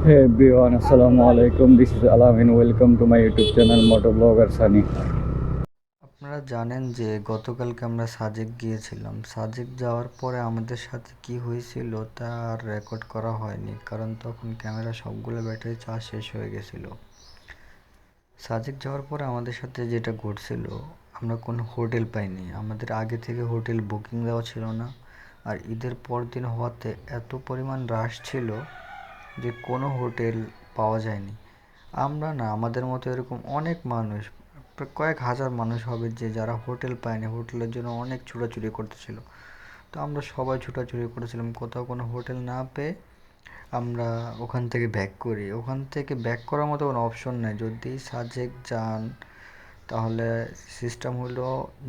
Hey everyone, Assalamu alaikum. This is Alam and welcome to my YouTube channel Motovlogger Sunny. আপনারা জানেন যে গতকালকে আমরা সাজেক গিয়েছিলাম। সাজেক যাওয়ার পরে আমাদের সাথে কি হয়েছিল তা আর রেকর্ড করা হয়নি, কারণ তখন ক্যামেরা সবগুলো ব্যাটারি চার্জ শেষ হয়ে গেছিল। সাজেক যাওয়ার পরে আমাদের সাথে যেটা ঘটছিল, আমরা কোনো হোটেল পাইনি। আমাদের আগে থেকে হোটেল বুকিং দেওয়া ছিল না, আর ঈদের পর দিন হওয়াতে এত পরিমাণ রাশ ছিল যে কোনো হোটেল পাওয়া যায়নি। আমরা না, আমাদের মতো এরকম অনেক মানুষ, প্রায় কয়েক হাজার মানুষ হবে যে যারা হোটেল পায়নি, হোটেলের জন্য অনেক ছুটাছুটি করতেছিল। তো আমরা সবাই ছুটাছুটি করেছিলাম, কোথাও কোনো হোটেল না পেয়ে আমরা ওখান থেকে ব্যাক করি। ওখান থেকে ব্যাক করার মতো কোনো অপশন নেই। যদি সাজেক যান তাহলে সিস্টেম হলো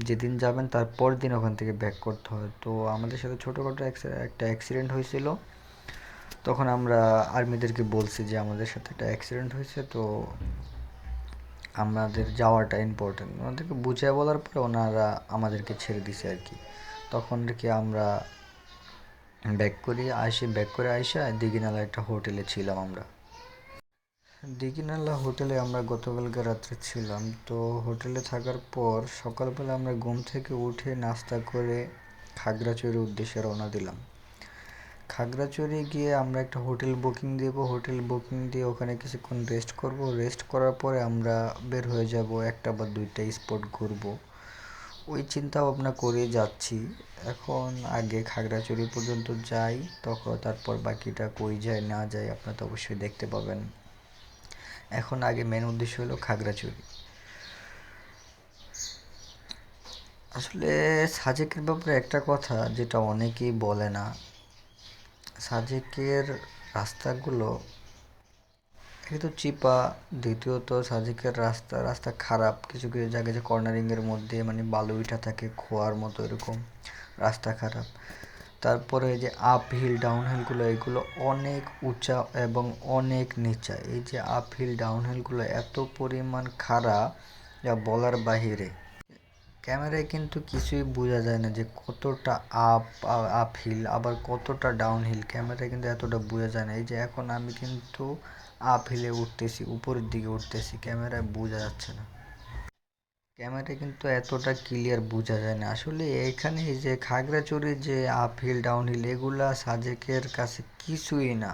যেদিন যাবেন তারপর দিন ওখান থেকে ব্যাক করতে হয়। তো আমাদের সাথে ছোটোখাটো একটা অ্যাক্সিডেন্ট হয়েছিল। তখন আমরা আর্মিদেরকে বলছি যে আমাদের সাথে একটা অ্যাক্সিডেন্ট হয়েছে, তো আমাদের যাওয়াটা ইম্পর্টেন্ট। ওনাদেরকে বুঝিয়ে বলার পরে ওনারা আমাদেরকে ছেড়ে দিছে আর কি। তখন আর কি আমরা ব্যাক করে আইসা দিঘিনালা একটা হোটেলে ছিলাম আমরা। দিঘিনালা হোটেলে আমরা গতকালকে রাত্রে ছিলাম। তো হোটেলে থাকার পর সকালবেলা আমরা ঘুম থেকে উঠে নাস্তা করে খাগড়াছড়ির উদ্দেশ্যে রওনা দিলাম। খাগড়াছড়ি গিয়ে আমরা একটা হোটেল বুকিং দেব। হোটেল বুকিং দিয়ে ওখানে কিছুক্ষণ রেস্ট করব। রেস্ট করার পরে আমরা বের হয়ে যাব, একটা বা দুইটা স্পট ঘুরব। ওই চিন্তা ভাবনা করে যাচ্ছি। এখন আগে খাগড়াছড়ি পর্যন্ত যাই, তারপর বাকিটা কই যায় না যায় আপনারা তো অবশ্যই দেখতে পাবেন। এখন আগে মেন উদ্দেশ্য হলো খাগড়াছড়ি। আসলে সাজেকের ব্যাপারে একটা কথা যেটা অনেকেই বলে না, সাজেকের রাস্তাগুলো একে তো চিপা, দ্বিতীয়ত সাজেকের রাস্তা রাস্তা খারাপ। কিছু কিছু জায়গায় যে কর্নারিংয়ের মধ্যে মানে বালু ইটা থাকে খোয়ার মতো, এরকম রাস্তা খারাপ। তারপরে এই যে আপ হিল ডাউন হিলগুলো, এগুলো অনেক উঁচা এবং অনেক নিচা। এই যে আপ হিল ডাউন হিলগুলো এত পরিমাণ খারাপ যা বলার বাহিরে। ক্যামেরায় কিন্তু কিছুই বোঝা যায় না যে কতটা আপ আপ হিল আবার কতটা ডাউন হিল, ক্যামেরায় কিন্তু এতটা বোঝা যায় না। এই যে এখন আমি কিন্তু আপ হিলে উঠতেছি, উপরের দিকে উঠতেছি, ক্যামেরায় বোঝা যাচ্ছে না। ক্যামেরায় কিন্তু এতটা ক্লিয়ার বোঝা যায় না। আসলে এখানে এই যে খাগড়াছড়ির যে আপ হিল ডাউন হিল, এগুলা সাজেকের কাছে কিছুই না।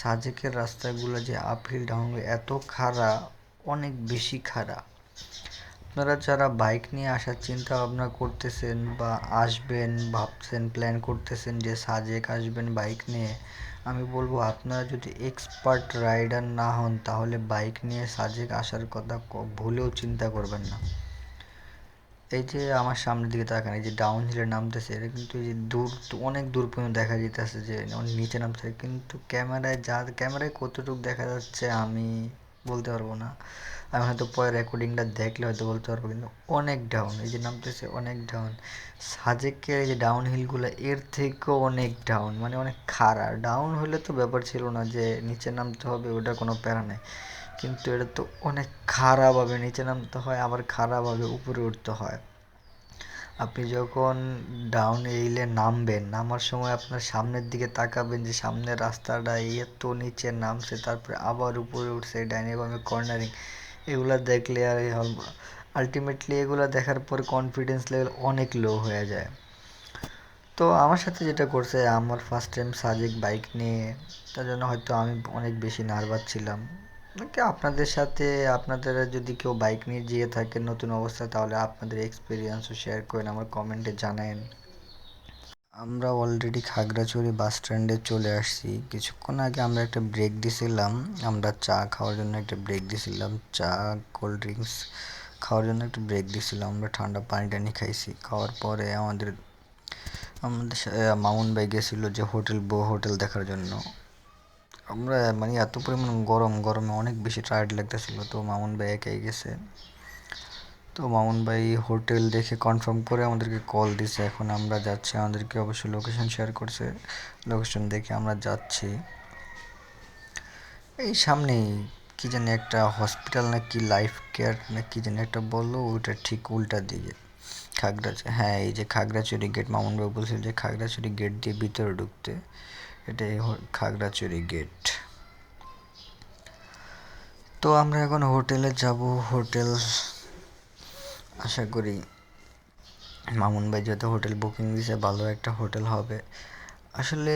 সাজেকের রাস্তাগুলো যে আপ হিল ডাউন হিল এত খাড়া, অনেক বেশি খাড়া। আপনারা যারা বাইক নিয়ে আসার চিন্তা ভাবনা করতেছেন বা আসবেন ভাবছেন, প্ল্যান করতেছেন যে সাজেক আসবেন বাইক নিয়ে, আমি বলবো আপনারা যদি এক্সপার্ট রাইডার না হন তাহলে বাইক নিয়ে সাজেক আসার কথা ভুলেও চিন্তা করবেন না। এই যে আমার সামনের দিকে তাকান, এই যে ডাউন হিলে নামতেছে, এটা কিন্তু এই যে দূর, অনেক দূর পর্যন্ত দেখা যেতেছে যে অনেক নিচে নামতেছে, কিন্তু ক্যামেরায় কতটুকু দেখা যাচ্ছে আমি বলতে পারবো না। আমি হয়তো পরে রেকর্ডিংটা দেখলে হয়তো বলতে পারবো, কিন্তু অনেক ডাউন, এই যে নামতেছে অনেক ডাউন। সাজেকের এই যে ডাউন হিলগুলো এর থেকেও অনেক ডাউন, মানে অনেক খাড়া। ডাউন হলে তো ব্যাপার ছিল না যে নিচে নামতে হবে, ওটা কোনো প্যারা নেই, কিন্তু এটা তো অনেক খাড়াভাবে নিচে নামতে হয়, আবার খাড়াভাবে উপরে উঠতে হয়। আপনি যখন ডাউন হিলে নামবেন, নামার সময় আপনার সামনের দিকে তাকাবেন যে সামনের রাস্তাটা এত নিচে নামছে, তারপরে আবার উপরে উঠছে, ডাইনে বামে কর্নারিং, এগুলা দেখলে আর আলটিমেটলি এগুলা দেখার পর কনফিডেন্স লেভেল অনেক লো হয়ে যায়। তো আমার সাথে যেটা করছে, আমার ফার্স্ট টাইম সাজেক বাইক নিয়ে, তার জন্য হয়তো আমি অনেক বেশি নার্ভাস ছিলাম। নাকি আপনাদের সাথে, আপনাদের যদি কেউ বাইক নিয়ে যেয়ে থাকেন নতুন অবস্থায়, তাহলে আপনাদের এক্সপিরিয়েন্সও শেয়ার করেন, আমার কমেন্টে জানায়েন। আমরা অলরেডি খাগড়াছড়ি বাস স্ট্যান্ডে চলে আসছি। কিছুক্ষণ আগে আমরা একটা ব্রেক দিছিলাম, আমরা চা খাওয়ার জন্য একটা ব্রেক দিছিলাম, চা কোল্ড ড্রিঙ্কস খাওয়ার জন্য একটা ব্রেক দিছিলাম। আমরা ঠান্ডা পানি টানি খাইছি। খাওয়ার পরে আমাদের আমাদের মামুন ভাই গেছিলো যে হোটেল দেখার জন্য। আমরা মানে এত পরিমাণ গরমে অনেক বেশি টায়ার্ড লাগতেছিল, তো মামুন ভাই একাই গেছে। তো মামুন ভাই হোটেল দেখে কনফার্ম করে আমাদেরকে কল দিছে। এখন আমরা যাচ্ছি, আমাদেরকে অবশ্যই লোকেশন শেয়ার করছে, লোকেশন দেখে আমরা যাচ্ছি। এই সামনেই কি জানি একটা হসপিটাল না কি লাইফ কেয়ার না কি জানি একটা বললো, ওইটা ঠিক উল্টা দিকে হ্যাঁ, এই যে খাগড়াছড়ি গেট, মামুন বাবু বলছিল যে খাগড়াছড়ি গেট দিয়ে ভিতরে ঢুকতে, এটাই খাগড়াছড়ি গেট। তো আমরা এখন হোটেলে যাব। হোটেল আশা করি মামুন ভাই যেহেতু হোটেল বুকিং দিয়েছে, ভালো একটা হোটেল হবে। আসলে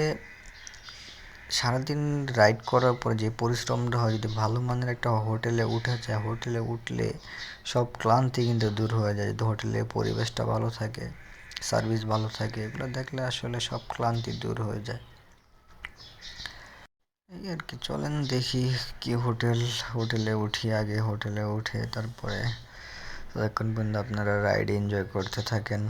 সারাদিন রাইড করার পর যে পরিশ্রমটা হয়, যদি ভালো মানের একটা হোটেলে উঠা যায়, হোটেলে উঠলে সব ক্লান্তি কিন্তু দূর হয়ে যায়। যদি হোটেলে পরিবেশটা ভালো থাকে, সার্ভিস ভালো থাকে, এগুলো দেখলে আসলে সব ক্লান্তি দূর হয়ে যায়। এই আর কি, চলেন দেখি কি হোটেলে উঠি। আগে হোটেলে উঠে তারপরে ততক্ষণ পর্যন্ত আপনারা রাইড এনজয় করতে থাকেন।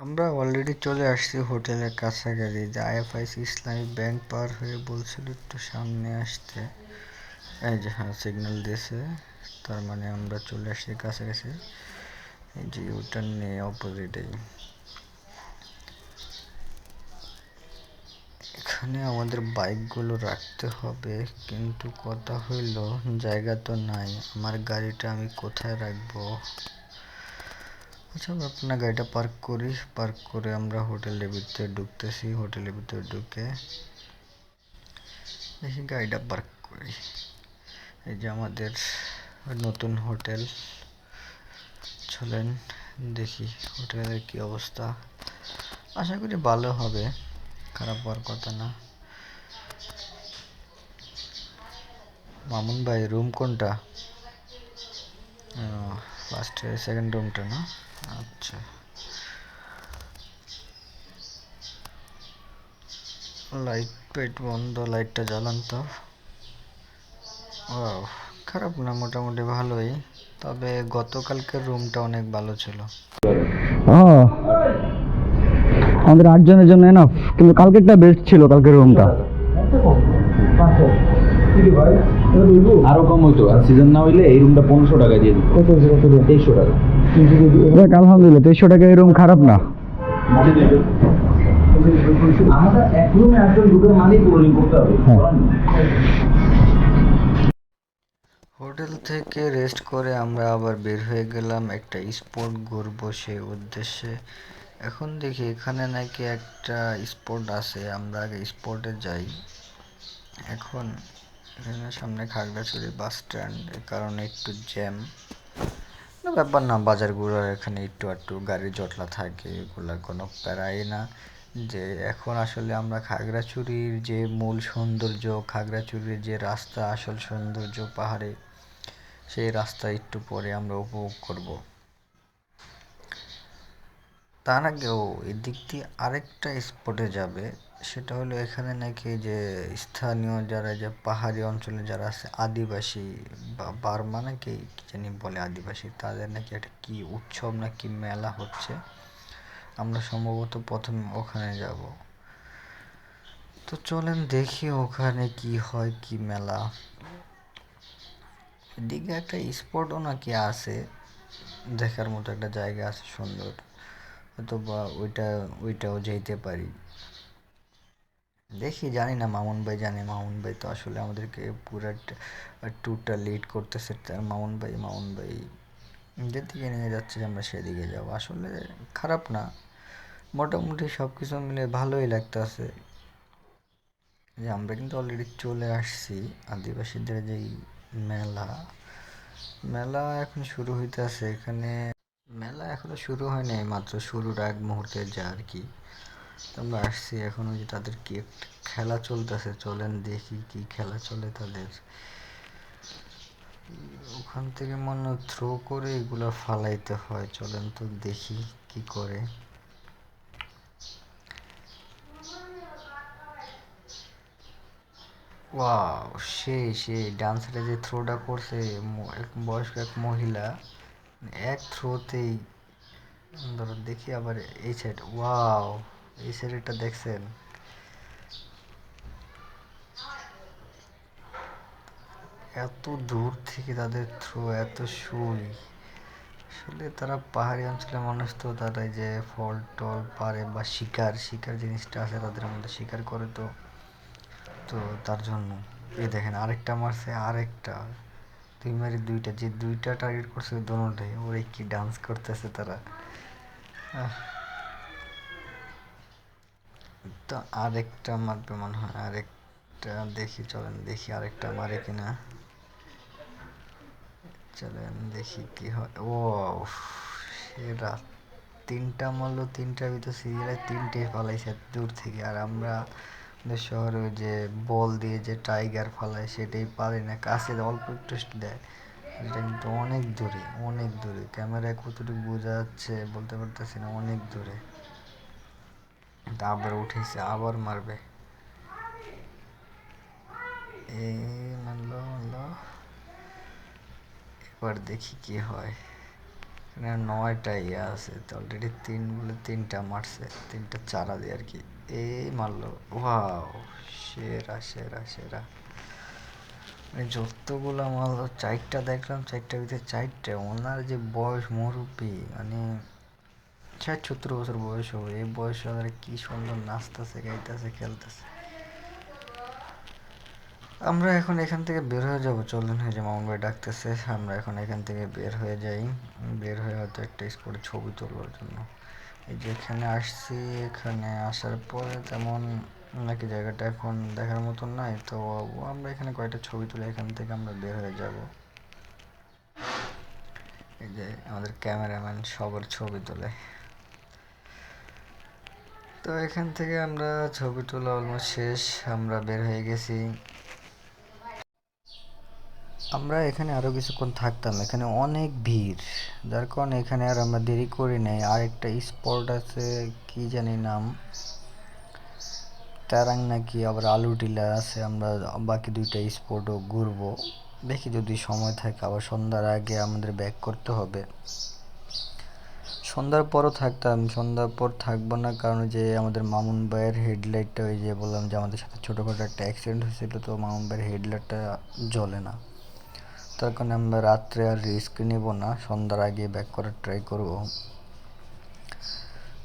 আমরা অলরেডি চলে আসছি হোটেলের কাছাকাছি। যে আইএফআইসি ইসলামী ব্যাংক পার হয়ে বলছিল একটু সামনে আসতে। এই যে হ্যাঁ, সিগন্যাল দিয়েছে, তার মানে আমরা চলে আসছি কাছাকাছি। এই যে ইউটার্ন নিয়ে অপোজিটেই। এখানে আমাদের বাইকগুলো রাখতে হবে, কিন্তু কথা হইল জায়গা তো নাই। আমার গাড়িটা আমি কোথায় রাখবো? আচ্ছা, আপনার গাড়িটা পার্ক করি। পার্ক করে আমরা হোটেলের ভিতরে ঢুকতেছি। হোটেলের ভিতরে ঢুকে দেখি গাড়িটা পার্ক করি। এই যে আমাদের নতুন হোটেল। চলেন দেখি হোটেলের কি অবস্থা। আশা করি ভালো হবে, খারাপ হওয়ার কথা না। মামুন ভাই, রুম কোনটা? ফার্স্ট সেকেন্ড রুমটা না? আচ্ছা, লাইট ফাইট বন্ধ, লাইটটা জ্বালান তো। ও, খারাপ না, মোটামুটি ভালোই। তবে গতকালকের রুমটা অনেক ভালো ছিল। আমাদের 8 জনের জন্য এনাফ, কিন্তু কালকেরটা বেস্ট ছিল, কালকের রুমটা। আরো কম হইতো, আর সিজন না হইলে এই রুমটা 1500 টাকা দিয়ে দিত। কত 2300 টাকা। আলহামদুলিল্লাহ, 2300 টাকা এই রুম খারাপ না। আমাদের এক রুমে একজন দুটো মালিক রোলিং করতে হবে। হোটেল থেকে রেস্ট করে আমরা আবার বের হয়ে গেলাম একটা স্পট ঘুরবো সেই উদ্দেশ্যে। এখন দেখি এখানে নাকি একটা স্পট আছে, আমরা আগে স্পটে যাই। এখন এখানে সামনে খাগড়াছড়ি বাস স্ট্যান্ড, এর কারণে একটু জ্যাম। না ব্যাপার না, বাজারগুলোর এখানে একটু একটু গাড়ি জটলা থাকে, এগুলা কোনো প্যারাই না। যে এখন আসলে আমরা খাগড়াছড়ির যে মূল সৌন্দর্য, খাগড়াছড়ির যে রাস্তা, আসল সৌন্দর্য পাহাড়ে, সেই রাস্তা একটু পরে আমরা উপভোগ করব। তার আগেও এদিক দিয়ে আরেকটা স্পটে যাবে। সেটা হলো এখানে নাকি যে স্থানীয় যারা, যে পাহাড়ি অঞ্চলে যারা আছে আদিবাসী বা বার্মা নাকি কি জানি বলে আদিবাসী, তাদের নাকি একটা কি উৎসব নাকি মেলা হচ্ছে। আমরা সম্ভবত প্রথমে ওখানে যাব। তো চলেন দেখি ওখানে কি হয়, কি মেলা। এদিকে একটা স্পটও নাকি আছে, দেখার মতো একটা জায়গা আছে সুন্দর, হয়তো বা ওইটাও যেতে পারি। দেখি, জানি না, মামুন ভাই জানে। মামুন ভাই তো আসলে আমাদেরকে পুরো ট্যুরটা লিড করতেছে। মামুন ভাই যেদিকে নিয়ে যাচ্ছে আমরা সেদিকে যাবো। আসলে খারাপ না, মোটামুটি সব কিছু মিলে ভালোই লাগতেছে। যে আমরা কিন্তু অলরেডি চলে আসছি আদিবাসীদের যেই মেলা। মেলা এখন শুরু হইতেছে এখানে। মেলা এখনো শুরু হয়নি, মাত্র শুরুর এক মুহূর্তে যা আর কি। আমরা আসছি এখন, ওই যে তাদের কি একটা খেলা চলতেছে, চলেন দেখি কি খেলা চলে তাদের। ওখান থেকে মনে থ্রো করে এগুলো ফালাইতে হয়, চলেন তো দেখি কি করে। ওয়াও, সেই ডান্সারে যে থ্রোটা করছে, এক বয়স্ক এক মহিলা এক থ্রোতেই ধরো দেখি আবার এই সাইড, ওয়াও, এই সাইডটা দেখছেন? এত দূর থেকে তাদের থ্রো, এত সুই। আসলে তারা পাহাড়ি অঞ্চলের মানুষ, তো তারা এই যে ফল টল পারে বা শিকার শিকার জিনিসটা আছে তাদের মধ্যে, শিকার করে তো, তো তার জন্য। এই দেখেন আরেকটা মারছে, আরেকটা, দুই মারি দুইটা, যে দুইটা টার্গেট করছে দোনোটাই, ওরে কি ডান্স করতেছে তারা। আহ, তো আরেকটা মারবে মনে হয়, আরেকটা দেখি, চলেন দেখি আরেকটা মারে কিনা, চলেন দেখি কি হয়। ও সেরা, তিনটা মারলো, তিনটার ভিতর সিরিয়ালে তিনটে ফালাইছে এত দূর থেকে। আর আমরা আমাদের শহরে ওই যে বল দিয়ে যে টাইগার ফালায় সেটাই পারি না, কাছে অল্প একটু দেয়, এটা কিন্তু অনেক দূরে, অনেক দূরে। ক্যামেরায় কতটুকু বোঝা যাচ্ছে বলতে পারতেছি না, অনেক দূরে। আবার উঠেছে, আবার মারবে, এই মারলো মারলো। এবার দেখি কি হয়। এখানে 9টা ইয়ে আছে তো, অলরেডি 3 বলে 3টা মারছে, 3টা চারা দিয়ে আর কি। এই মারলো, ওয়াও, সেরা সেরা সেরা। মানে যতগুলো মারলো, 4টা দেখলাম, 4টার ভিতরে 4টে। ওনার যে বয়স মুরব্বী, মানে 60-70 বছর বয়স হবে, এই বয়সে ওনারা কি সুন্দর নাচতেছে, গাইতেছে, খেলতেছে। আমরা এখন এখান থেকে বের হয়ে যাব, চলুন, এই যে মামুন ভাই ডাকতেছে, আমরা এখন এখান থেকে বের হয়ে যাই। বের হয়ে হয়তো একটা স্পটে ছবি তোলার জন্য এই যে এখানে আসছি। এখানে আসার পরে তেমন নাকি জায়গাটা এখন দেখার মতন নাই, তো আমরা এখানে কয়েকটা ছবি তুলে এখান থেকে আমরা বের হয়ে যাব। এই যে আমাদের ক্যামেরাম্যান সবার ছবি তোলে। তো এখান থেকে আমরা ছবি তোলা অলমোস্ট শেষ, আমরা বের হয়ে গেছি। আমরা এখানে আরও কিছুক্ষণ থাকতাম, এখানে অনেক ভিড়, যার কারণে এখানে আর আমরা দেরি করি নাই। আরেকটা স্পট আছে, কি জানি নাম, তারাং নাকি, আবার আলু টিলা আছে। আমরা বাকি দুইটা স্পটও ঘুরবো, দেখি যদি সময় থাকে। আবার সন্ধ্যার আগে আমাদের ব্যাক করতে হবে। সন্ধ্যার পরও থাকতাম, সন্ধ্যার পর থাকবো না, কারণ যে আমাদের মামুন ভাইয়ের হেডলাইটটা, ওই যে বললাম যে আমাদের সাথে ছোটোখাটো একটা অ্যাক্সিডেন্ট হয়েছিল, তো মামুন ভাইয়ের হেডলাইটটা জ্বলে না, তার কারণে আমরা রাত্রে আর রিস্ক নেব না, সন্ধ্যার আগে ব্যাক করার ট্রাই করব।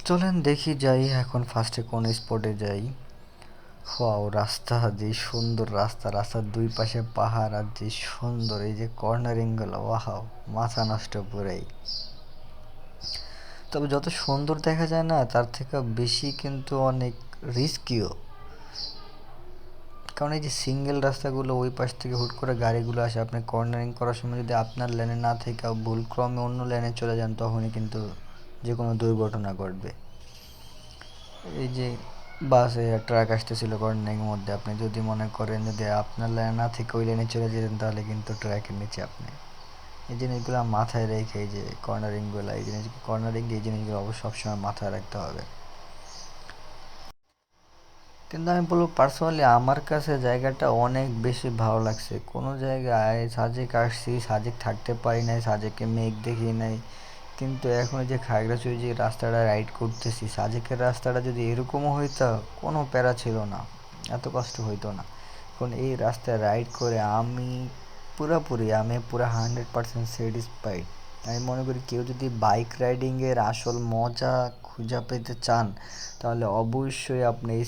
চলেন দেখি যাই এখন, ফার্স্টে কোন স্পটে যাই। ওয়াও, রাস্তা যে সুন্দর, রাস্তা, রাস্তার দুই পাশে পাহাড়, আর যে সুন্দর এই যে কর্নারিংগুলো, ওয়াও, মাথা নষ্ট পুরাই। তবে যত সুন্দর দেখা যায় না, তার থেকে বেশি কিন্তু অনেক রিস্কিও, কারণ এই যে সিঙ্গেল রাস্তাগুলো, ওই পাশ থেকে হুট করে গাড়িগুলো আসে, আপনি কর্নারিং করার সময় যদি আপনার লেনে না থেকে ভুলক্রমে অন্য লেনে চলে যান, তখনই কিন্তু যে কোনো দুর্ঘটনা ঘটবে। এই যে বাসে ট্রাক আসতেছিল কর্নারিংয়ের মধ্যে, আপনি যদি মনে করেন যদি আপনার লেনে না থেকে ওই লেনে চলে যেতেন, তাহলে কিন্তু ট্র্যাকের নিচে আপনি। এই জিনিসগুলো মাথায় রেখে, এই যে কর্নারিংগুলো, এই জিনিস কর্নারিং, এই জিনিসগুলো অবশ্য সবসময় মাথায় রাখতে হবে। কিন্তু আমি বলবো পার্সোনালি আমার কাছে জায়গাটা অনেক বেশি ভালো লাগছে। কোনো জায়গায় সাজেক আসছি, সাজেক থাকতে পারি নাই, সাজেকে মেঘ দেখি নাই, কিন্তু এখন যে খাগড়াছড়ি যে রাস্তাটা রাইড করতেছি, সাজেকের রাস্তাটা যদি এরকমও হইতো, কোনো প্যারা ছিল না, এত কষ্ট হইতো না। এখন এই রাস্তায় রাইড করে আমি পুরো 100% স্যাটিসফাইড। আমি মনে করি কেউ যদি বাইক রাইডিংয়ের আসল মজা খুঁজে পেতে চান, তাহলে অবশ্যই আপনি এই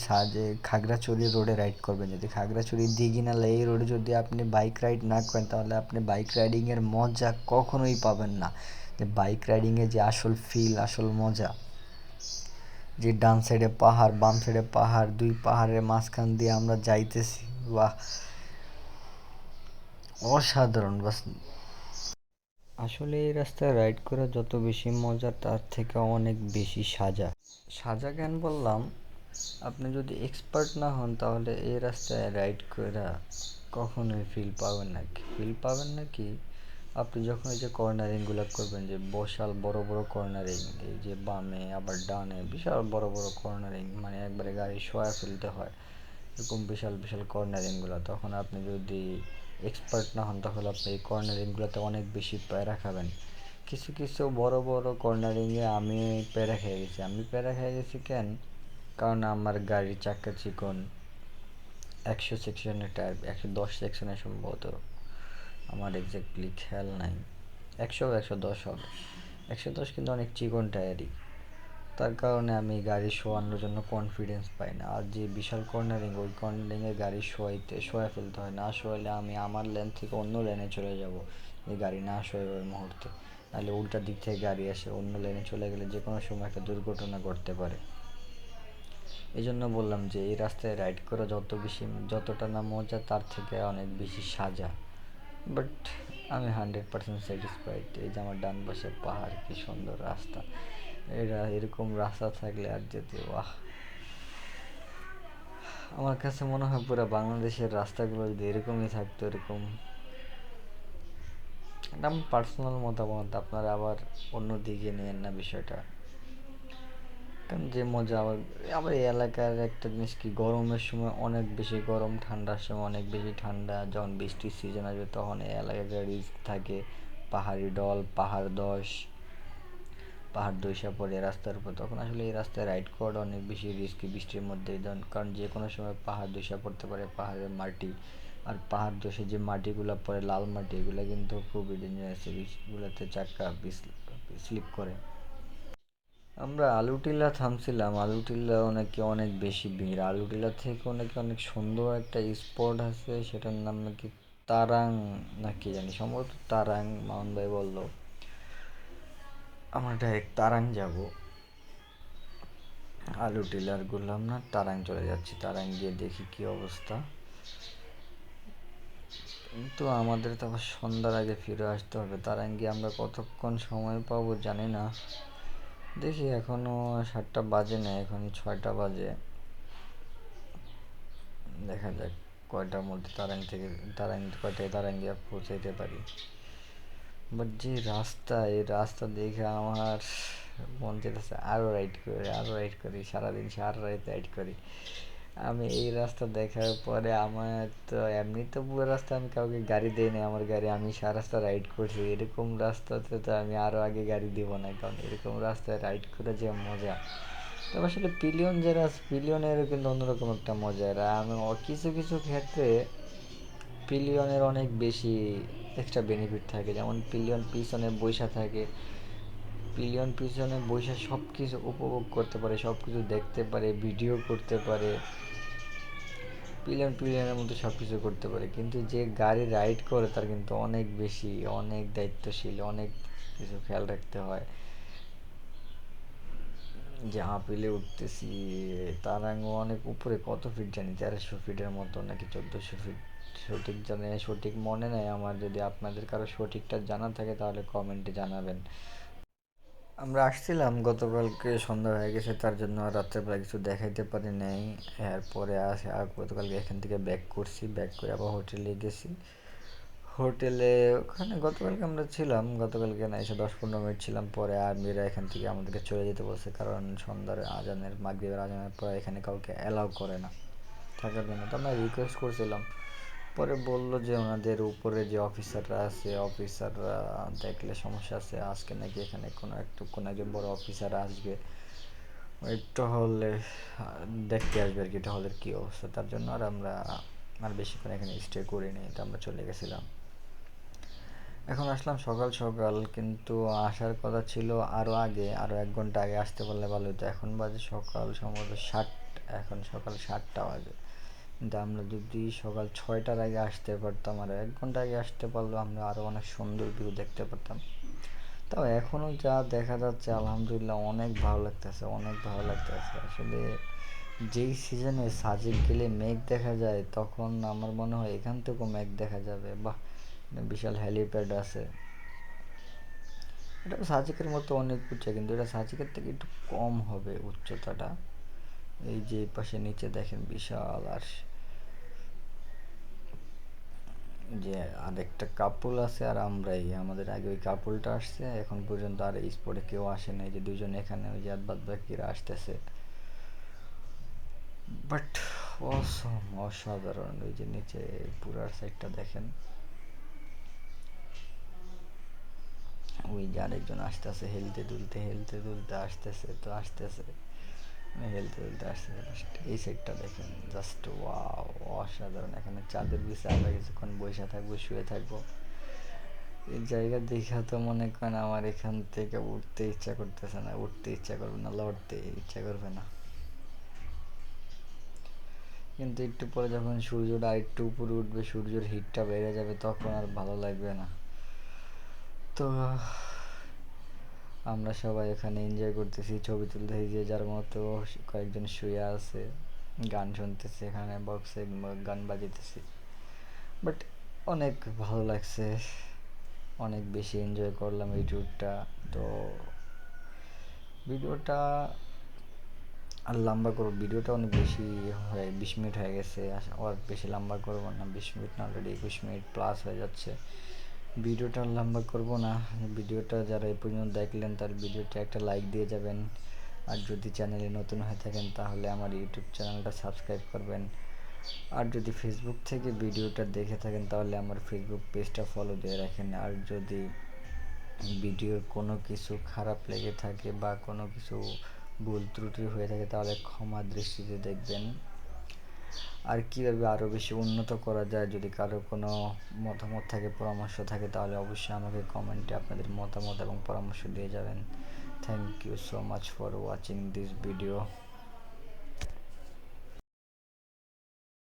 খাগড়াছড়ি রোডে রাইড করবেন। যদি খাগড়াছড়ি দিঘিনালা এই রোডে যদি আপনি বাইক রাইড না করেন, তাহলে আপনি বাইক রাইডিংয়ের মজা কখনোই পাবেন না। যে বাইক রাইডিংয়ে যে আসল ফিল, আসল মজা, যে ডান সাইডে পাহাড়, বাম সাইডে পাহাড়, দুই পাহাড়ের মাঝখান দিয়ে আমরা যাইতেছি, বাহ, অসাধারণ। বাস, আসলে এই রাস্তায় রাইড করা যত বেশি মজা, তার থেকে অনেক বেশি সাজা। সাজা কেন বললাম, আপনি যদি এক্সপার্ট না হন, তাহলে এই রাস্তায় রাইড করে কখনোই ফিল পাবেন না কি আপনি যখন এই যে কর্নারিংগুলো করবেন, যে বসাল বড় বড় কর্নারিং, এই যে বামে আবার ডানে বিশাল বড় বড় কর্নারিং, মানে একবারে গাড়ি শোয়া ফেলতে হয়, এরকম বিশাল বিশাল কর্নারিংগুলো, তখন আপনি যদি এক্সপার্ট না হন, তাহলে আপনি এই কর্নারিংগুলোতে অনেক বেশি প্যারা খাবেন। কিছু কিছু বড় বড় কর্নারিংয়ে আমি প্যারা খেয়ে গেছি। আমি প্যারা খেয়ে গেছি কেন? কারণ আমার গাড়ির চাক্কা চিকন, 100 সেকশনের টায়ার, 110 সেকশনের সম্ভবত, আমার এক্স্যাক্টলি খেয়াল নাই, 110 হবে, 110 কিন্তু অনেক চিকন টায়ারই। তার কারণে আমি গাড়ি শোয়ানোর জন্য কনফিডেন্স পাই না। আর যে বিশাল কর্নারিং, ওই কর্নারিংয়ে গাড়ি শোয়া ফেলতে হয়, না শোয়ালে আমি আমার লেন থেকে অন্য লেনে চলে যাব, এই গাড়ি না শোয় ওই মুহূর্তে। নাহলে উল্টা দিক থেকে গাড়ি আসে, অন্য লেনে চলে গেলে যে কোনো সময় একটা দুর্ঘটনা ঘটতে পারে। এই জন্য বললাম যে এই রাস্তায় রাইড করা যতটা না মজা, তার থেকে অনেক বেশি সাজা। বাট আমি 100% স্যাটিসফাইড। এই যে আমার ডান পাশে পাহাড়, কি সুন্দর রাস্তা, এরকম রাস্তা থাকলে আর যেতে বাহ। আমার কাছে মনে হয় পুরো বাংলাদেশের রাস্তাগুলো যদি এরকমই থাকতো, এরকম, এটা আমার পার্সোনাল মতামত, আপনারা আবার অন্য দিকে নিয়েন না বিষয়টা। কারণ যে মজা, আবার এই এলাকার একটা জিনিস কি, গরমের সময় অনেক বেশি গরম, ঠান্ডার সময় অনেক বেশি ঠান্ডা। যখন বৃষ্টির সিজন আসবে তখন এই এলাকায় রিস্ক থাকে, পাহাড়ি ডল, পাহাড় দইসা পড়ে রাস্তার উপর, তখন আসলে এই রাস্তায় রাইড করাটা অনেক বেশি রিস্কি বৃষ্টির মধ্যে। কারণ যে কোনো সময় পাহাড় দইসা পড়তে পারে, পাহাড়ের মাটি, আর পাহাড় দোষে যে মাটিগুলো পড়ে, লাল মাটি, এগুলো কিন্তু খুবই ডেঞ্জারাস, এগুলোতে চাক্কা স্লিপ করে। আমরা আলুটিলা থামছিলাম, আলুটিলা অনেক বেশি ভিড়। আলুটিলা থেকে অনেক সুন্দর একটা স্পট আছে, সেটার নাম নাকি তারাং, নাকি জানি, সম্ভবত তারাং। মামুন ভাই বললো আমরা ডাইরেক্ট তারাং যাব। আলুটিলার ঘুরলাম না, তারাং চলে যাচ্ছি। তারাং গিয়ে দেখি কি অবস্থা। কিন্তু আমাদের তো আবার সন্ধ্যার আগে ফিরে আসতে হবে। তারাং গিয়ে আমরা কতক্ষণ সময় পাবো জানি না। দেখি, এখনো 7টা বাজে না, এখনই 6টা বাজে। দেখা যাক কয়টার মধ্যে কয়টায় তারাং গিয়ে পৌঁছাইতে পারি। বাট যে রাস্তা, এই রাস্তা দেখে আমার মন চাইতেছে আরও রাইড করি, সারাদিন সারা রাত রাইড করি। আমি এই রাস্তা দেখার পরে, আমার তো এমনি তো পুরো রাস্তা আমি কাউকে গাড়ি দিই না, আমার গাড়ি আমি সারা রাস্তা রাইড করছি, এরকম রাস্তাতে তো আমি আরও আগে গাড়ি দিব না, কারণ এরকম রাস্তায় রাইড করে যে মজা। তবে আসলে পিলিয়নেরও কিন্তু অন্যরকম একটা মজা। আমি কিছু কিছু ক্ষেত্রে পিলিয়নের অনেক বেশি এক্সট্রা বেনিফিট থাকে, যেমন পিলিয়ন পিছনে বসে সব কিছু উপভোগ করতে পারে, সব কিছু দেখতে পারে, ভিডিও করতে পারে, পিলিয়নের মধ্যে সব কিছু করতে পারে। কিন্তু যে গাড়ি রাইড করে তার কিন্তু অনেক দায়িত্বশীল, অনেক কিছু খেয়াল রাখতে হয়। যে আপিলে উঠতেছি, তারাং অনেক উপরে, কত ফিট জানি, 1300 ফিটের মতো নাকি 1400 ফিট, সঠিক মনে নেই আমার। যদি আপনাদের কারো সঠিকটা জানা থাকে তাহলে কমেন্টে জানাবেন। আমরা আসছিলাম, গতকালকে সন্ধ্যা হয়ে গেছে, তার জন্য রাত্রেবেলা কিছু দেখাইতে পারি নাই। এরপরে গতকালকে এখান থেকে ব্যাক করে আবার হোটেলে গেছি। ওখানে গতকালকে আমরা ছিলাম, গতকালকে না এসে 10-15 মিনিট ছিলাম, পরে আর্মিরা এখান থেকে আমাদেরকে চলে যেতে বলছে, কারণ সন্ধ্যার মাগরিবের আজানের পর এখানে কাউকে অ্যালাউ করে না থাকার জন্য। তো আমরা রিকোয়েস্ট করছিলাম, পরে বললো যে ওনাদের উপরে যে অফিসাররা দেখলে সমস্যা আছে, আজকে নাকি এখানে কোনো একজন বড় অফিসার আসবে, ওই টহলে দেখতে আসবে আর কি, টহলের কী অবস্থা। তার জন্য আমরা বেশিক্ষণ এখানে স্টে করিনি, তো আমরা চলে গেছিলাম। এখন আসলাম সকাল সকাল, কিন্তু আসার কথা ছিল আরও 1 ঘন্টা আগে আসতে পারলে ভালো হতো। এখন বাজে সকাল সম্ভবত 7, এখন সকাল 7টা বাজে। কিন্তু আমরা যদি সকাল 6টার আগে আসতে পারতাম, আর 1 ঘন্টা আগে আসতে পারলেও আমরা আরও অনেক সুন্দর ভিউ দেখতে পারতাম। তাও এখনও যা দেখা যাচ্ছে আলহামদুলিল্লাহ অনেক ভালো লাগতেছে। আসলে যেই সিজনে সাজেক গেলে মেঘ দেখা যায়, তখন আমার মনে হয় এখান থেকেও মেঘ দেখা যাবে। বাহ, বিশাল হ্যালিপ্যাড আছে। এটা সাজেকের মতো অনেক উঁচা, কিন্তু এটা সাজেকের থেকে একটু কম হবে উচ্চতাটা। এই যে পাশে নিচে দেখেন বিশাল। আর যে আরেকটা কাপল আছে, আর আমাদের আগে ওই কাপলটা আসছে, এখন পর্যন্ত আর এই স্পটে কেউ আসে নাই, যে দুজন এখানে, ওই যে বাদ বাকিরা আসতেছে। বাট অসাধারণ, ওই যে নিচে পুরার সাইডটা দেখেন। ওই যে আরেকজন আসতেছে হেলতে দুলতে আসতেছে হেলতে দুলতে আসতেছে। এই সাইডটা দেখেন জাস্ট ওয়াও, অসাধারণ। এখানে চাঁদের বিষয়ে আমরা কিছুক্ষণ বসে থাকবো, শুয়ে থাকবো। এই জায়গা দেখা তো মনে করেন আমার এখান থেকে উঠতে ইচ্ছা করতেছে না, উঠতে ইচ্ছা করবে না, লড়তে ইচ্ছা করবে না। কিন্তু একটু পরে যখন সূর্যটা আরেকটু উপরে উঠবে, সূর্যের হিটটা বেড়ে যাবে, তখন আর ভালো লাগবে না। তো আমরা সবাই এখানে এনজয় করতেছি, ছবি তুলতেছি, যে যার মতো। কয়েকজন শুয়ে আছে, গান শুনতেছে, এখানে বক্সে গান বাজাইতেছি। বাট অনেক ভালো লাগছে, অনেক বেশি এনজয় করলাম এই ট্যুরটা। তো ভিডিওটা আর লম্বা করবো, ভিডিওটা অনেক বেশি হয়ে 20 মিনিট হয়ে গেছে। আর বেশি লম্বা করবো না, 20 মিনিট না, অলরেডি 21 মিনিট প্লাস হয়ে যাচ্ছে। ভিডিওটা আর লম্বা করবো না। ভিডিওটা যারা এই পর্যন্ত দেখলেন তার ভিডিওটা একটা লাইক দিয়ে যাবেন। আর যদি চ্যানেলে নতুন হয়ে থাকেন তাহলে আমার ইউটিউব চ্যানেলটা সাবস্ক্রাইব করবেন। আর যদি ফেসবুক থেকে ভিডিওটা দেখে থাকেন তাহলে আমার ফেসবুক পেজটা ফলো দিয়ে রাখেন। আর যদি ভিডিওর কোনো কিছু খারাপ লেগে থাকে বা কোনো কিছু ভুল ত্রুটি হয়ে থাকে তাহলে ক্ষমা দৃষ্টিতে দেখবেন। আর কীভাবে আরও বেশি উন্নত করা যায়, যদি কারো কোনো মতামত থাকে, পরামর্শ থাকে, তাহলে অবশ্যই আমাকে কমেন্টে আপনাদের মতামত এবং পরামর্শ দিয়ে যাবেন। Thank you so much for watching this video.